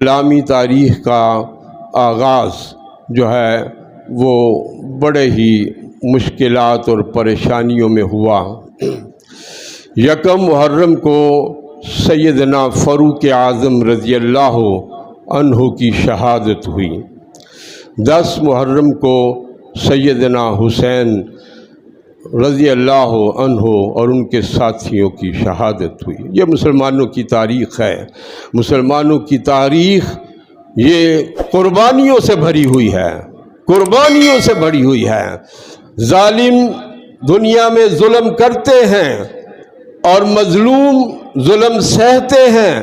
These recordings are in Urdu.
اسلامی تاریخ کا آغاز جو ہے وہ بڑے ہی مشکلات اور پریشانیوں میں ہوا۔ یکم محرم کو سیدنا فاروق اعظم رضی اللہ عنہ کی شہادت ہوئی۔ 10 محرم کو سیدنا حسین رضی اللہ عنہ اور ان کے ساتھیوں کی شہادت ہوئی۔ یہ مسلمانوں کی تاریخ ہے۔ مسلمانوں کی تاریخ یہ قربانیوں سے بھری ہوئی ہے، قربانیوں سے بھری ہوئی ہے۔ ظالم دنیا میں ظلم کرتے ہیں اور مظلوم ظلم سہتے ہیں،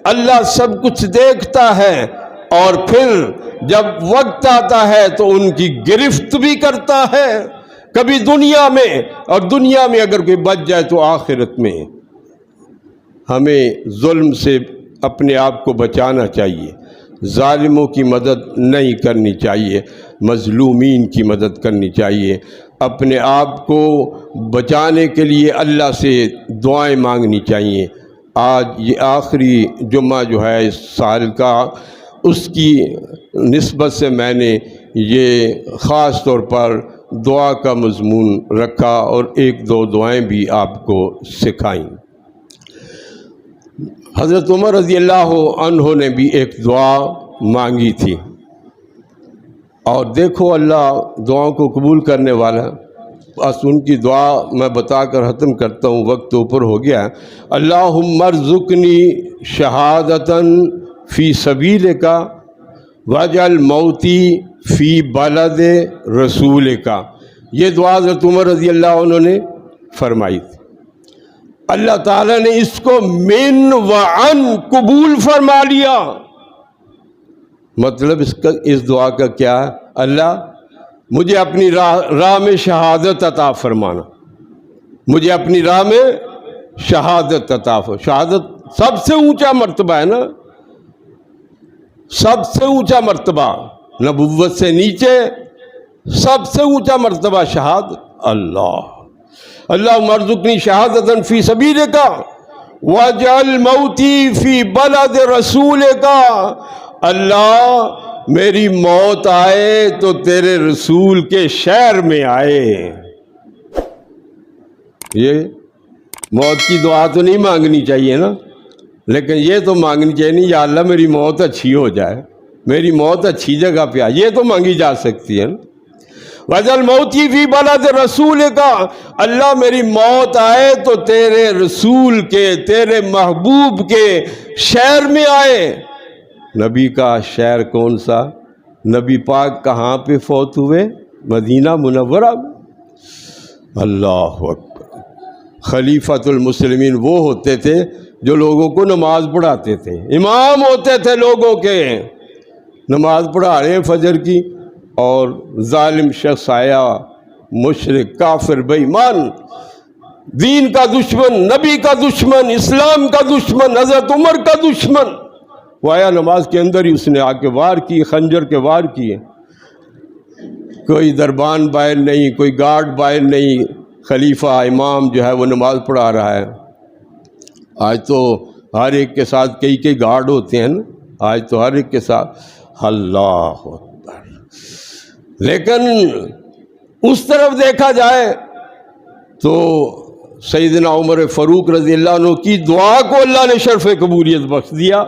اللہ سب کچھ دیکھتا ہے، اور پھر جب وقت آتا ہے تو ان کی گرفت بھی کرتا ہے، کبھی دنیا میں، اور دنیا میں اگر کوئی بچ جائے تو آخرت میں۔ ہمیں ظلم سے اپنے آپ کو بچانا چاہیے، ظالموں کی مدد نہیں کرنی چاہیے، مظلومین کی مدد کرنی چاہیے۔ اپنے آپ کو بچانے کے لیے اللہ سے دعائیں مانگنی چاہیے۔ آج یہ آخری جمعہ جو ہے اس سال کا، اس کی نسبت سے میں نے یہ خاص طور پر دعا کا مضمون رکھا اور 1-2 دعائیں بھی آپ کو سکھائیں۔ حضرت عمر رضی اللہ عنہ نے بھی ایک دعا مانگی تھی، اور دیکھو اللہ دعاؤں کو قبول کرنے والا ہے۔ بس ان کی دعا میں بتا کر ختم کرتا ہوں، وقت اوپر ہو گیا ہے۔ اللہم ارزقنی شہادتاً فی سبیلک واجعل موتی فی بلد رسولک۔ یہ دعا حضرت عمر رضی اللہ عنہ نے فرمائی تھی۔ اللہ تعالیٰ نے اس کو من وعن قبول فرما لیا۔ مطلب اس دعا کا کیا ہے؟ اللہ مجھے اپنی راہ میں شہادت عطا فرمانا، مجھے اپنی راہ میں شہادت عطا فرمانا۔ شہادت سب سے اونچا مرتبہ ہے نا، سب سے اونچا مرتبہ، نبوت سے نیچے سب سے اونچا مرتبہ شہادت۔ اللہم ارزقنی شہادتاً فی سبیلک واجعل موتی فی بلد رسولک۔ اللہ میری موت آئے تو تیرے رسول کے شہر میں آئے۔ یہ موت کی دعا تو نہیں مانگنی چاہیے نا، لیکن یہ تو مانگنی چاہیے نہیں، یا اللہ میری موت اچھی ہو جائے، میری موت اچھی جگہ پہ آئے، یہ تو مانگی جا سکتی ہے نا۔ وَجَعَلْ مَوْتِي فِي بَلَدِ رَسُولِكَ، اللہ میری موت آئے تو تیرے رسول کے، تیرے محبوب کے شہر میں آئے۔ نبی کا شہر کون سا؟ نبی پاک کہاں پہ فوت ہوئے؟ مدینہ منورہ میں۔ اللہ اکبر۔ خلیفۃ المسلمین وہ ہوتے تھے جو لوگوں کو نماز پڑھاتے تھے، امام ہوتے تھے لوگوں کے، نماز پڑھا رہے ہیں فجر کی، اور ظالم شخص آیا، مشرک، کافر، بے ایمان، دین کا دشمن، نبی کا دشمن، اسلام کا دشمن، حضرت عمر کا دشمن، وہ آیا نماز کے اندر ہی اس نے آ کے وار کی، خنجر کے وار کیے۔ کوئی دربان باہر نہیں، کوئی گارڈ باہر نہیں، خلیفہ امام جو ہے وہ نماز پڑھا رہا ہے۔ آج تو ہر ایک کے ساتھ کئی گارڈ ہوتے ہیں نا، آج تو ہر ایک کے ساتھ۔ اللہ اکبر۔ لیکن اس طرف دیکھا جائے تو سیدنا عمر فاروق رضی اللہ عنہ کی دعا کو اللہ نے شرف قبولیت بخش دیا۔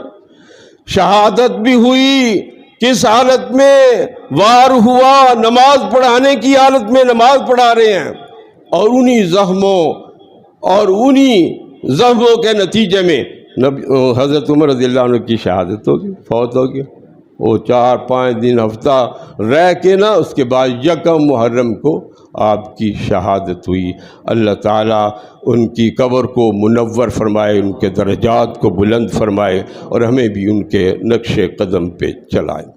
شہادت بھی ہوئی، کس حالت میں؟ وار ہوا، نماز پڑھانے کی حالت میں نماز پڑھا رہے ہیں، اور انہی زخموں کے نتیجے میں حضرت عمر رضی اللہ عنہ کی شہادت ہوگی، فوت ہوگی۔ وہ 4-5 دن ہفتہ رہ کے نا، اس کے بعد یکم محرم کو آپ کی شہادت ہوئی۔ اللہ تعالیٰ ان کی قبر کو منور فرمائے، ان کے درجات کو بلند فرمائے، اور ہمیں بھی ان کے نقش قدم پہ چلائے۔